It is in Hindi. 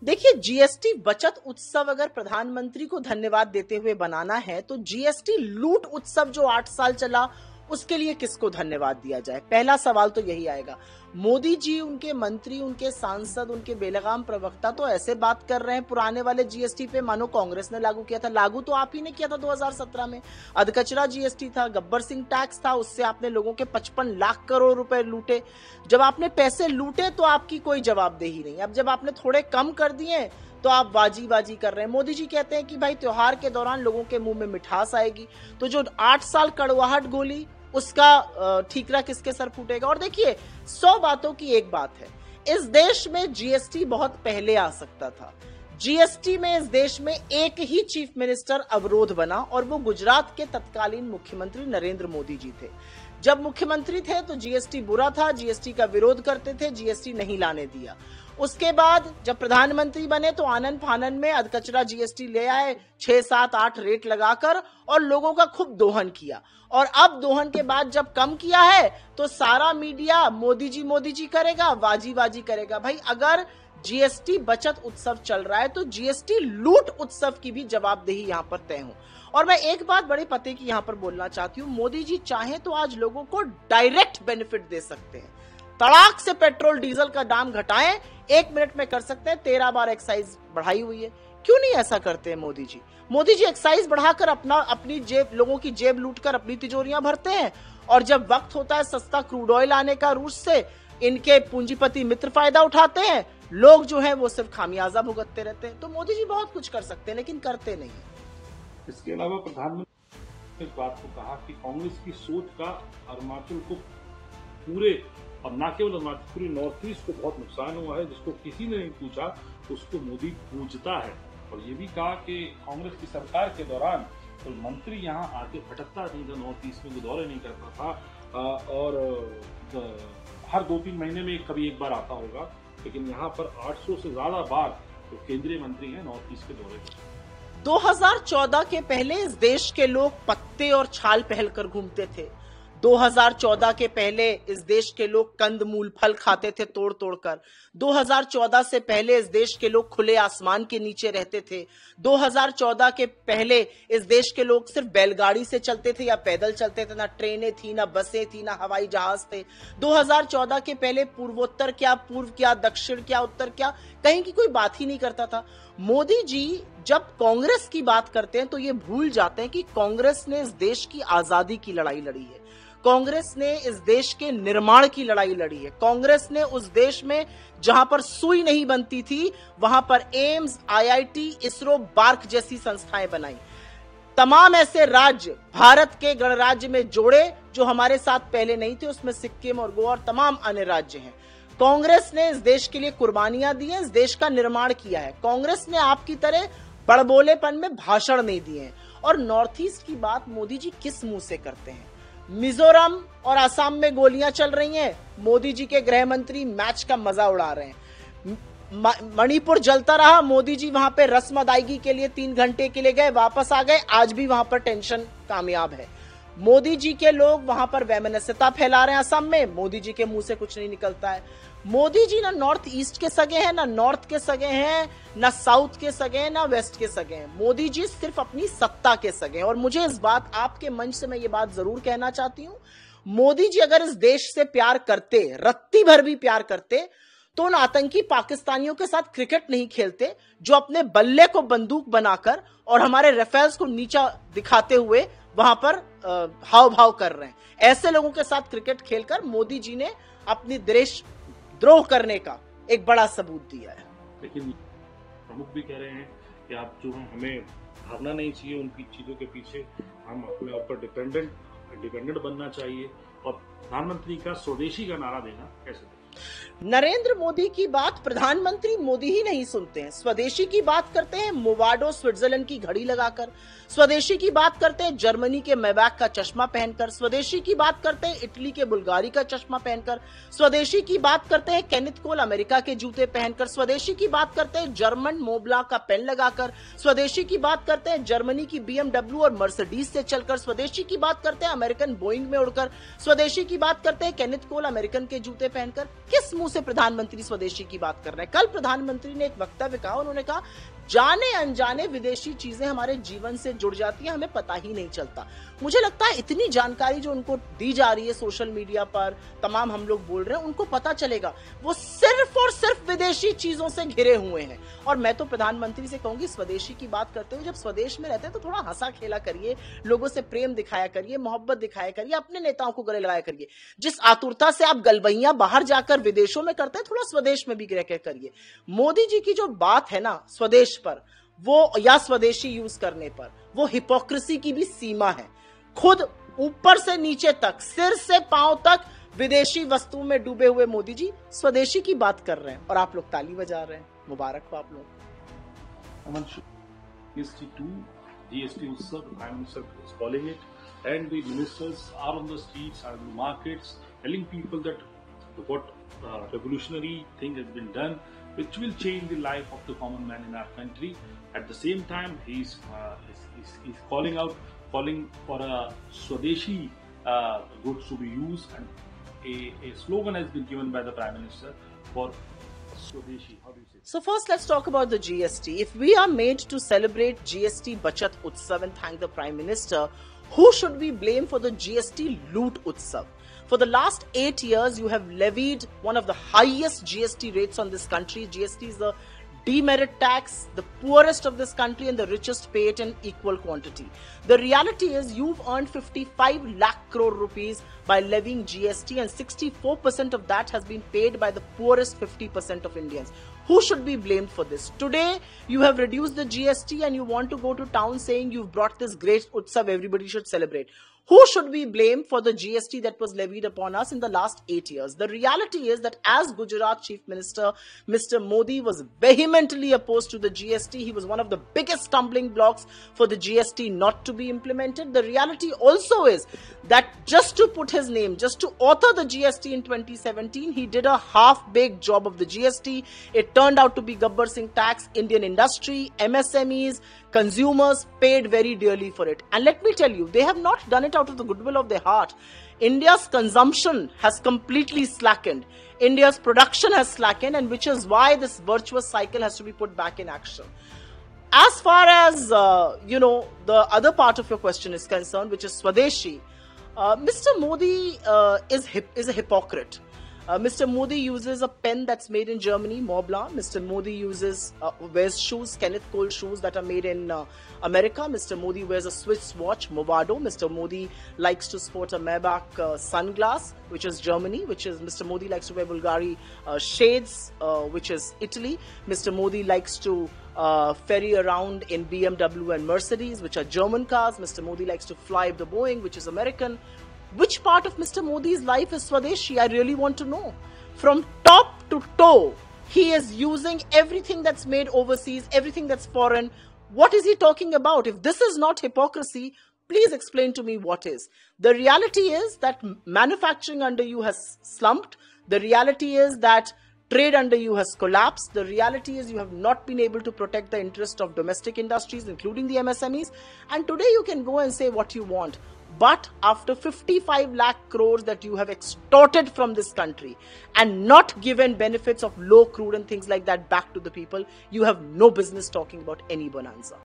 देखिए, जीएसटी बचत उत्सव अगर प्रधानमंत्री को धन्यवाद देते हुए बनाना है तो जीएसटी लूट उत्सव जो 8 साल चला उसके लिए किसको धन्यवाद दिया जाए? पहला सवाल तो यही आएगा। मोदी जी, उनके मंत्री, उनके सांसद, उनके बेलगाम प्रवक्ता तो ऐसे बात कर रहे हैं पुराने वाले जीएसटी पे मानो कांग्रेस ने लागू किया था। लागू तो आप ही ने किया था 2017 में। अधकचरा जीएसटी था, गब्बर सिंह टैक्स था, उससे आपने लोगों के 55 लाख करोड़ रुपए लूटे। जब आपने पैसे लूटे तो आपकी कोई जवाबदेही नहीं। अब जब आपने थोड़े कम कर दिए तो आप बाजी कर रहे हैं। मोदी जी कहते हैं कि भाई त्योहार के दौरान लोगों के मुंह में मिठास आएगी, तो जो 8 साल कड़वाहट गोली उसका ठीकरा किसके सर फूटेगा? और देखिए, 100 बातों की एक बात है, इस देश में जीएसटी बहुत पहले आ सकता था। जीएसटी में इस देश में एक ही चीफ मिनिस्टर अवरोध बना और वो गुजरात के तत्कालीन मुख्यमंत्री नरेंद्र मोदी जी थे। जब मुख्यमंत्री थे तो जीएसटी बुरा था, जीएसटी का विरोध करते थे, जीएसटी नहीं लाने दिया। उसके बाद जब प्रधानमंत्री बने तो आनन फानन में अधकचरा जीएसटी ले आए, 6, 7, 8 रेट लगाकर, और लोगों का खूब दोहन किया। और अब दोहन के बाद जब कम किया है तो सारा मीडिया मोदी जी करेगा, वाजी करेगा। भाई, अगर जीएसटी बचत उत्सव चल रहा है तो जीएसटी लूट उत्सव की भी जवाबदेही यहाँ पर तय हो। और मैं एक बात बड़े पते की यहाँ पर बोलना चाहती हूँ, मोदी जी चाहे तो आज लोगों को डायरेक्ट बेनिफिट दे सकते हैं। तड़ाक से पेट्रोल डीजल का दाम घटाएं, 1 मिनट में कर सकते हैं। 13 बार एक्साइज बढ़ाई हुई है, क्यों नहीं ऐसा करते हैं मोदी जी? मोदी जी एक्साइज बढ़ाकर अपनी जेब, लोगों की जेब लूटकर अपनी तिजोरियां भरते हैं, और जब वक्त होता है सस्ता क्रूड ऑयल आने का रूस से, इनके पूंजीपति मित्र फायदा उठाते हैं, लोग जो है वो सिर्फ खामियाजा भुगतते रहते हैं। तो मोदी जी बहुत कुछ कर सकते हैं लेकिन करते नहीं। इसके अलावा प्रधानमंत्री ने इस बात को कहा कि कांग्रेस की सोच का अरुणाचल को पूरे, और न केवल अरुणाचल, पूरी नॉर्थ ईस्ट को बहुत नुकसान हुआ है, जिसको किसी ने नहीं पूछा उसको मोदी पूछता है। और ये भी कहा कि कांग्रेस की सरकार के दौरान तो मंत्री यहाँ आके भटकता नहीं था, नॉर्थ ईस्ट में दौरे नहीं करता था, और हर 2-3 महीने में कभी एक बार आता होगा, लेकिन यहाँ पर 800 से ज्यादा बार तो केंद्रीय मंत्री हैं नॉर्थ ईस्ट के दौरे पर। 2014 के पहले इस देश के लोग पत्ते और छाल पहनकर घूमते थे। 2014 के पहले इस देश के लोग कंद मूल फल खाते थे तोड़ तोड़कर। 2014 से पहले इस देश के लोग खुले आसमान के नीचे रहते थे। 2014 के पहले इस देश के लोग सिर्फ बैलगाड़ी से चलते थे या पैदल चलते थे, ना ट्रेनें थी, ना बसें थी, ना हवाई जहाज थे। 2014 के पहले पूर्वोत्तर क्या, पूर्व क्या, दक्षिण क्या, उत्तर क्या, कहीं की कोई बात ही नहीं करता था। मोदी जी जब कांग्रेस की बात करते हैं तो ये भूल जाते हैं कि कांग्रेस ने इस देश की आजादी की लड़ाई लड़ी है, कांग्रेस ने इस देश के निर्माण की लड़ाई लड़ी है। कांग्रेस ने उस देश में जहां पर सुई नहीं बनती थी वहां पर एम्स, आईआईटी, इसरो, बार्क जैसी संस्थाएं बनाई। तमाम ऐसे राज्य भारत के गणराज्य में जोड़े जो हमारे साथ पहले नहीं थे, उसमें सिक्किम और गोवा और तमाम अन्य राज्य हैं। कांग्रेस ने इस देश के लिए कुर्बानियां दी हैं, इस देश का निर्माण किया है। कांग्रेस ने आपकी तरह बड़बोलेपन में भाषण नहीं दिए हैं। और नॉर्थ ईस्ट की बात मोदी जी किस मुंह से करते हैं? मिजोरम और असम में गोलियां चल रही हैं, मोदी जी के गृह मंत्री मैच का मजा उड़ा रहे हैं। मणिपुर जलता रहा, मोदी जी वहां पे रस्म अदायगी के लिए 3 घंटे के लिए गए, वापस आ गए, आज भी वहां पर टेंशन कामयाब है। मोदी जी के लोग वहां पर वैमनस्यता फैला रहे हैं असम में, मोदी जी के मुंह से कुछ नहीं निकलता है। मोदी जी ना नॉर्थ ईस्ट के सगे हैं, ना नॉर्थ के सगे हैं, ना साउथ के सगे हैं, ना वेस्ट के सगे हैं। मोदी जी सिर्फ अपनी सत्ता के सगे हैं। और मुझे इस बात, आपके मंच से मैं ये बात जरूर कहना चाहती हूं, मोदी जी अगर इस देश से प्यार करते, रत्ती भर भी प्यार करते, तो उन आतंकी पाकिस्तानियों के साथ क्रिकेट नहीं खेलते जो अपने बल्ले को बंदूक बनाकर और हमारे राफेल्स को नीचा दिखाते हुए वहां पर हाव भाव कर रहे हैं। ऐसे लोगों के साथ क्रिकेट खेलकर मोदी जी ने अपनी देश द्रोह करने का एक बड़ा सबूत दिया है। लेकिन प्रमुख भी कह रहे हैं कि आप जो है हमें भागना नहीं चाहिए उनकी चीजों के पीछे, हम अपने ऊपर डिपेंडेंट बनना चाहिए। और प्रधानमंत्री का स्वदेशी का नारा देना कैसे? नरेंद्र मोदी की बात प्रधानमंत्री मोदी ही नहीं सुनते हैं। स्वदेशी की बात करते हैं मोवाडो स्विट्जरलैंड की घड़ी लगाकर, स्वदेशी की बात करते हैं जर्मनी के मैबैक का चश्मा पहनकर, स्वदेशी की बात करते हैं इटली के बुल्गारी का चश्मा पहनकर, स्वदेशी की बात करते हैं केनिथ कोल अमेरिका के जूते पहनकर, स्वदेशी की बात करते हैं जर्मन मोबला का पेन लगाकर, स्वदेशी की बात करते हैं जर्मनी की BMW और मर्सिडीज से चलकर, स्वदेशी की बात करते हैं अमेरिकन बोइंग में उड़कर, स्वदेशी की बात करते हैं केनिथ कोल अमेरिकन के जूते पहनकर। किस मुंह से प्रधानमंत्री स्वदेशी की बात कर रहे हैं? कल प्रधानमंत्री ने एक वक्तव्य कहा, उन्होंने कहा जाने अनजाने विदेशी चीजें हमारे जीवन से जुड़ जाती हैं, हमें पता ही नहीं चलता। मुझे लगता है इतनी जानकारी जो उनको दी जा रही है सोशल मीडिया पर, तमाम हम लोग बोल रहे हैं, उनको पता चलेगा वो सिर्फ और सिर्फ विदेशी चीजों से घिरे हुए हैं। और मैं तो प्रधानमंत्री से कहूंगी, स्वदेशी की बात करते हुए जब स्वदेश में रहते हैं तो थोड़ा हंसा खेला करिए, लोगों से प्रेम दिखाया करिए, मोहब्बत दिखाया करिए, अपने नेताओं को गले लगाया करिए। जिस आतुरता से आप गलबैया बाहर जाकर विदेशों में करते हैं, थोड़ा स्वदेश में भी रह कर करिए। मोदी जी की जो बात है ना स्वदेश पर, वो या स्वदेशी यूज करने पर, वो हिपोक्रेसी की भी सीमा है। खुद ऊपर से नीचे तक, सिर से पांव तक विदेशी वस्तुओं में डूबे हुए मोदी जी स्वदेशी की बात कर रहे हैं और आप लोग ताली बजा रहे हैं। मुबारक हो आप लोग। GST Utsav, the Prime Minister is calling it, and the ministers are on the streets, are in the markets, telling people that what revolutionary thing has been done, which will change the life of the common man in our country. At the same time, he's calling for a Swadeshi goods to be used, and a slogan has been given by the Prime Minister for Swadeshi. How do you say? So first, let's talk about the GST. If we are made to celebrate GST Bachat Utsav and thank the Prime Minister, who should we blame for the GST Loot Utsav? For the last 8 years, you have levied one of the highest GST rates on this country. GST is the demerit tax. The poorest of this country and the richest pay it in equal quantity. The reality is you've earned 55 lakh crore rupees by levying GST, and 64% of that has been paid by the poorest 50% of Indians. Who should be blamed for this? Today, you have reduced the GST and you want to go to town saying you've brought this great Utsav, everybody should celebrate. Who should we blame for the GST that was levied upon us in the last 8 years? The reality is that as Gujarat Chief Minister, Mr. Modi was vehemently opposed to the GST. He was one of the biggest stumbling blocks for the GST not to be implemented. The reality also is that just to put his name, just to author the GST in 2017, he did a half-baked job of the GST. It turned out to be Gabbar Singh tax. Indian industry, MSMEs, consumers paid very dearly for it. And let me tell you, they have not done it out of the goodwill of their heart. India's consumption has completely slackened. India's production has slackened, and which is why this virtuous cycle has to be put back in action. As far as, the other part of your question is concerned, which is Swadeshi, Mr. Modi is a hypocrite. Mr. Modi uses a pen that's made in Germany, Montblanc. Mr. Modi wears shoes, Kenneth Cole shoes that are made in America. Mr. Modi wears a Swiss watch, Movado. Mr. Modi likes to sport a Maybach sunglass, which is Germany. Mr. Modi likes to wear Bulgari shades, which is Italy. Mr. Modi likes to ferry around in BMW and Mercedes, which are German cars. Mr. Modi likes to fly the Boeing, which is American. Which part of Mr. Modi's life is Swadeshi? I really want to know. From top to toe, he is using everything that's made overseas, everything that's foreign. What is he talking about? If this is not hypocrisy, please explain to me what is. The reality is that manufacturing under you has slumped. The reality is that trade under you has collapsed. The reality is you have not been able to protect the interest of domestic industries, including the MSMEs. And today you can go and say what you want. But after 55 lakh crores that you have extorted from this country and not given benefits of low crude and things like that back to the people, you have no business talking about any bonanza.